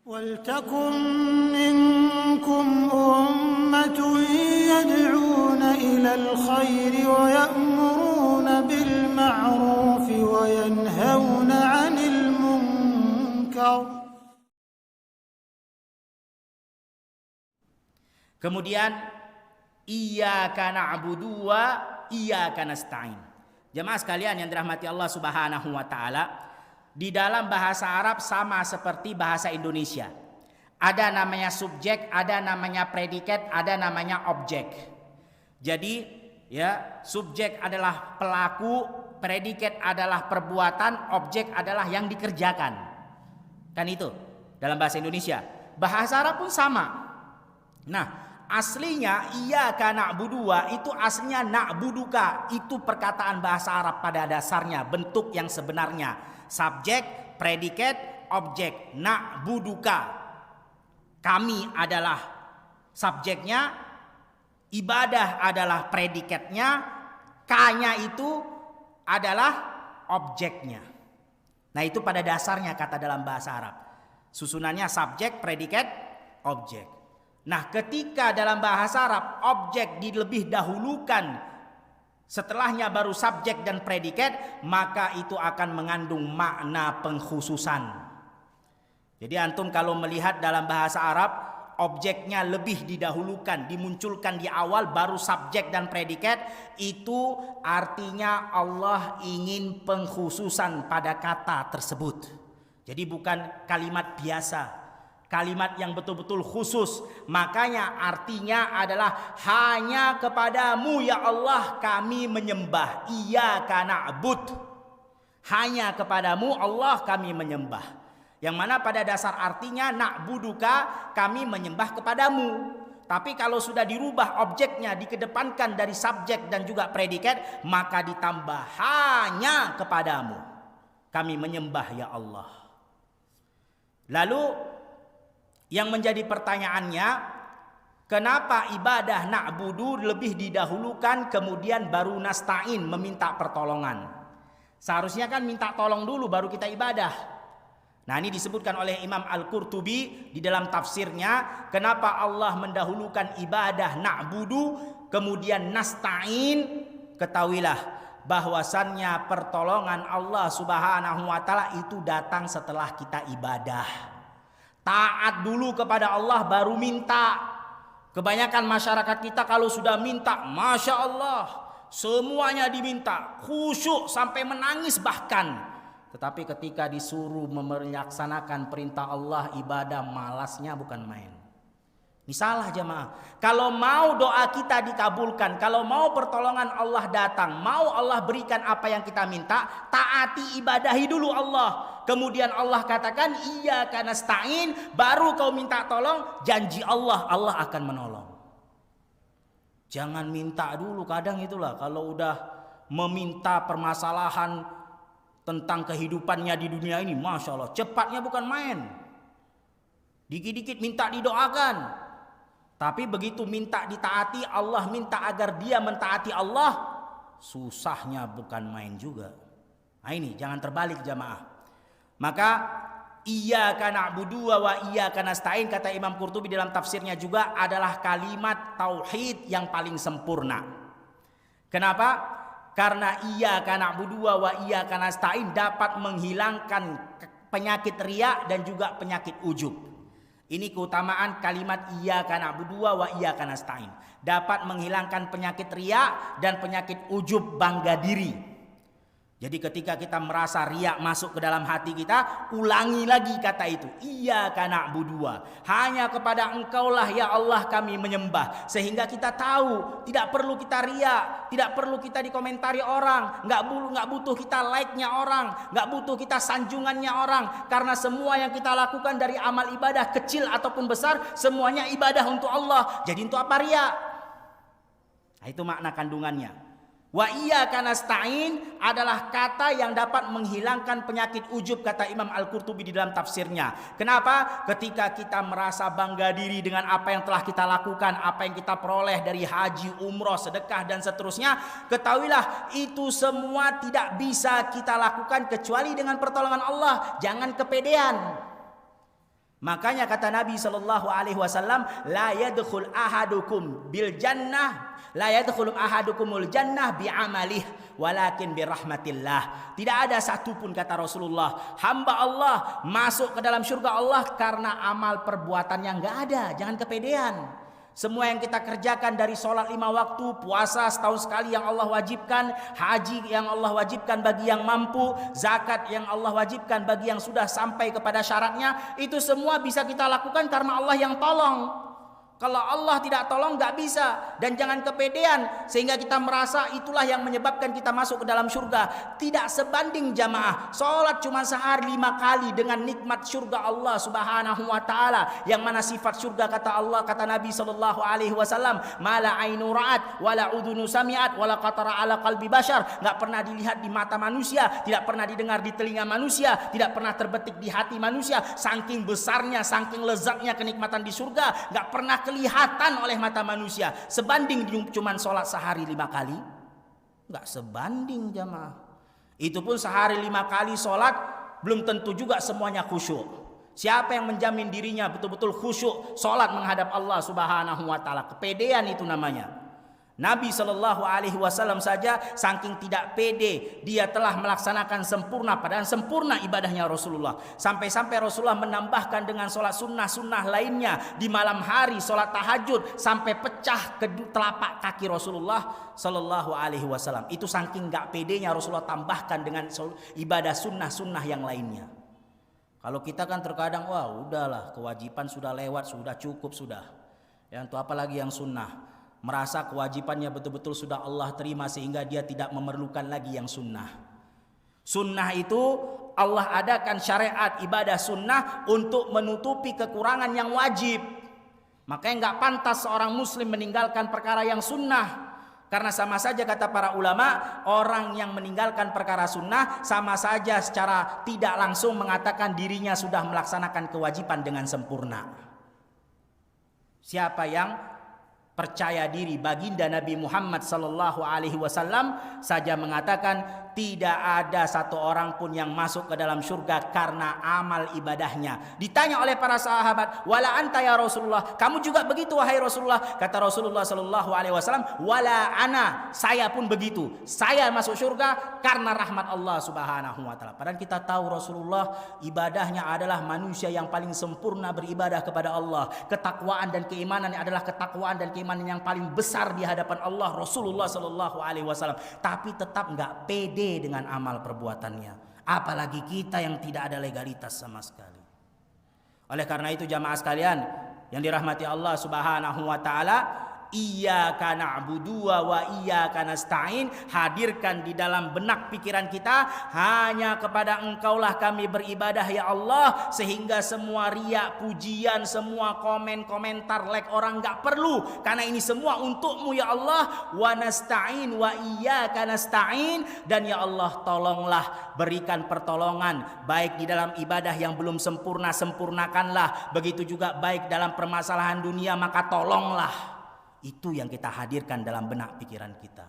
وَلْتَكُنْ مِنْكُمْ أُمَّةٌ يَدْعُونَ إِلَى الْخَيْرِ وَيَأْمُرُونَ بِالْمَعْرُوفِ وَيَنْهَوْنَ عَنِ الْمُنْكَرِ. Kemudian iyyaka na'budu wa iyyaka nasta'in. Jemaah sekalian yang dirahmati Allah Subhanahu wa taala, di dalam bahasa Arab sama seperti bahasa Indonesia. Ada namanya subjek, ada namanya predikat, ada namanya objek. Jadi ya, subjek adalah pelaku, predikat adalah perbuatan, objek adalah yang dikerjakan. Kan itu dalam bahasa Indonesia. Bahasa Arab pun sama. Nah, aslinya iyyaka na'budu wa itu aslinya na'buduka. Itu perkataan bahasa Arab pada dasarnya, bentuk yang sebenarnya. Subjek, predikat, objek. Na'buduka, kami adalah subjeknya, ibadah adalah predikatnya, ka-nya itu adalah objeknya. Nah, itu pada dasarnya kata dalam bahasa Arab. Susunannya subjek, predikat, objek. Nah, ketika dalam bahasa Arab objek dilebih dahulukan, setelahnya baru subjek dan predikat, maka itu akan mengandung makna pengkhususan. Jadi antum kalau melihat dalam bahasa Arab, objeknya lebih didahulukan, dimunculkan di awal, baru subjek dan predikat, itu artinya Allah ingin pengkhususan pada kata tersebut. Jadi bukan kalimat biasa, kalimat yang betul-betul khusus. Makanya artinya adalah hanya kepadamu ya Allah kami menyembah. Iyyaka na'bud, hanya kepadamu Allah kami menyembah. Yang mana pada dasar artinya na'buduka, kami menyembah kepadamu. Tapi kalau sudah dirubah objeknya, dikedepankan dari subjek dan juga predikat, maka ditambah hanya kepadamu kami menyembah ya Allah. Lalu yang menjadi pertanyaannya, kenapa ibadah na'budu lebih didahulukan kemudian baru nasta'in, meminta pertolongan? Seharusnya kan minta tolong dulu baru kita ibadah. Nah, ini disebutkan oleh Imam Al-Qurtubi di dalam tafsirnya, kenapa Allah mendahulukan ibadah na'budu kemudian nasta'in? Ketahuilah bahwasannya pertolongan Allah Subhanahu wa taala itu datang setelah kita ibadah. Taat dulu kepada Allah baru minta. Kebanyakan masyarakat kita kalau sudah minta, Masya Allah, semuanya diminta, khusyuk sampai menangis bahkan. Tetapi ketika disuruh melaksanakan perintah Allah, ibadah, malasnya bukan main. Ini salah jemaah. Kalau mau doa kita dikabulkan, kalau mau pertolongan Allah datang, mau Allah berikan apa yang kita minta, taati, ibadahi dulu Allah. Kemudian Allah katakan iyyaka nasta'in, baru kau minta tolong, janji Allah, Allah akan menolong. Jangan minta dulu, kadang itulah kalau udah meminta permasalahan tentang kehidupannya di dunia ini, Masya Allah, cepatnya bukan main. Dikit-dikit minta didoakan. Tapi begitu minta ditaati, Allah minta agar dia mentaati Allah, susahnya bukan main juga. Nah ini jangan terbalik jamaah. Maka iyyaka na'budu wa iyyaka nasta'in, kata Imam Qurtubi dalam tafsirnya juga, adalah kalimat tauhid yang paling sempurna. Kenapa? Karena iyyaka na'budu wa iyyaka nasta'in dapat menghilangkan penyakit riya dan juga penyakit ujub. Ini keutamaan kalimat iyyaka na'budu wa iyyaka nasta'in. Dapat menghilangkan penyakit riya dan penyakit ujub, bangga diri. Jadi ketika kita merasa riya masuk ke dalam hati kita, ulangi lagi kata itu. Iyyaka na'budu wa, hanya kepada Engkaulah ya Allah kami menyembah. Sehingga kita tahu tidak perlu kita riya, tidak perlu kita dikomentari orang, nggak butuh kita like-nya orang, nggak butuh kita sanjungannya orang. Karena semua yang kita lakukan dari amal ibadah kecil ataupun besar, semuanya ibadah untuk Allah. Jadi untuk apa riya? Nah, itu makna kandungannya. Wa iyyaka nasta'in adalah kata yang dapat menghilangkan penyakit ujub, kata Imam Al-Qurtubi di dalam tafsirnya. Kenapa? Ketika kita merasa bangga diri dengan apa yang telah kita lakukan, apa yang kita peroleh dari haji, umroh, sedekah dan seterusnya, ketahuilah itu semua tidak bisa kita lakukan kecuali dengan pertolongan Allah. Jangan kepedean. Makanya kata Nabi sallallahu alaihi wasallam, la yadkhul ahadukum bil jannah, la yadkhul ahadukumul jannah bi amalih, walakin bi rahmatillah. Tidak ada satupun, kata Rasulullah, hamba Allah masuk ke dalam surga Allah karena amal perbuatan yang enggak ada. Jangan kepedean. Semua yang kita kerjakan dari sholat 5 waktu, puasa setahun sekali yang Allah wajibkan, haji yang Allah wajibkan bagi yang mampu, zakat yang Allah wajibkan bagi yang sudah sampai kepada syaratnya, itu semua bisa kita lakukan karena Allah yang tolong. Kalau Allah tidak tolong nggak bisa. Dan jangan kepedean sehingga kita merasa itulah yang menyebabkan kita masuk ke dalam surga. Tidak sebanding jamaah. Sholat cuma sehari 5 kali dengan nikmat surga Allah subhanahu wa ta'ala. Yang mana sifat surga kata Allah, kata Nabi sallallahu alaihi wasallam, mala ainu ra'at wala udhunu sami'at wala qatara ala qalbi bashar. Nggak pernah dilihat di mata manusia, tidak pernah didengar di telinga manusia, tidak pernah terbetik di hati manusia. Saking besarnya, saking lezatnya kenikmatan di surga, nggak pernah kelihatan oleh mata manusia. Sebanding cuman sholat sehari 5 kali? Nggak sebanding jamaah. Itu pun sehari 5 kali sholat belum tentu juga semuanya khusyuk. Siapa yang menjamin dirinya betul-betul khusyuk sholat menghadap Allah subhanahu wa ta'ala? Kepedean itu namanya. Nabi sallallahu alaihi wasallam saja saking tidak pede, dia telah melaksanakan sempurna, padahal sempurna ibadahnya Rasulullah. Sampai-sampai Rasulullah menambahkan dengan sholat sunnah-sunnah lainnya di malam hari, sholat tahajud, sampai pecah telapak kaki Rasulullah sallallahu alaihi wasallam. Itu saking gak pedenya Rasulullah tambahkan dengan ibadah sunnah-sunnah yang lainnya. Kalau kita kan terkadang, wah udahlah, kewajiban sudah lewat, sudah cukup sudah. Ya, untuk apa lagi yang sunnah? Merasa kewajibannya betul-betul sudah Allah terima sehingga dia tidak memerlukan lagi yang sunnah. Sunnah itu Allah adakan syariat ibadah sunnah untuk menutupi kekurangan yang wajib. Makanya nggak pantas seorang muslim meninggalkan perkara yang sunnah. Karena sama saja kata para ulama, orang yang meninggalkan perkara sunnah sama saja secara tidak langsung mengatakan dirinya sudah melaksanakan kewajiban dengan sempurna. Siapa yang percaya diri, baginda Nabi Muhammad sallallahu alaihi wasallam saja mengatakan tidak ada satu orang pun yang masuk ke dalam surga karena amal ibadahnya. Ditanya oleh para sahabat, wala anta ya Rasulullah, kamu juga begitu wahai Rasulullah? Kata Rasulullah sallallahu alaihi wasallam, wala ana, saya pun begitu. Saya masuk surga karena rahmat Allah subhanahu wa ta'ala. Padahal kita tahu Rasulullah ibadahnya adalah manusia yang paling sempurna beribadah kepada Allah. Ketakwaan dan keimanan adalah ketakwaan dan keimanan yang paling besar di hadapan Allah Rasulullah sallallahu alaihi wasallam. Tapi tetap enggak pede dengan amal perbuatannya. Apalagi kita yang tidak ada legalitas sama sekali. Oleh karena itu jamaah sekalian yang dirahmati Allah subhanahu wa ta'ala, iyyaka na'budu wa iyyaka nasta'in, hadirkan di dalam benak pikiran kita hanya kepada Engkaulah kami beribadah ya Allah, sehingga semua riya, pujian, semua komen-komentar like orang enggak perlu, karena ini semua untukmu ya Allah. Wa nasta'in wa iyyaka nasta'in, dan ya Allah tolonglah, berikan pertolongan baik di dalam ibadah yang belum sempurna, sempurnakanlah, begitu juga baik dalam permasalahan dunia, maka tolonglah. Itu yang kita hadirkan dalam benak pikiran kita.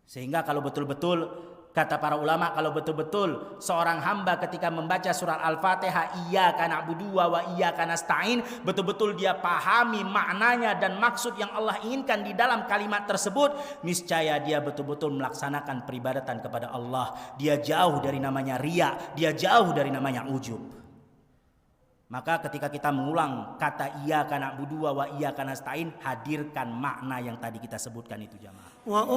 Sehingga kalau betul-betul, kata para ulama, kalau betul-betul seorang hamba ketika membaca surat Al-Fatihah, iyyaka na'budu wa iyyaka nasta'in, betul-betul dia pahami maknanya dan maksud yang Allah inginkan di dalam kalimat tersebut, niscaya dia betul-betul melaksanakan peribadatan kepada Allah. Dia jauh dari namanya riya, dia jauh dari namanya ujub. Maka ketika kita mengulang kata iyyaka na'budu wa iyyaka nasta'in, hadirkan makna yang tadi kita sebutkan itu jamaah. Wa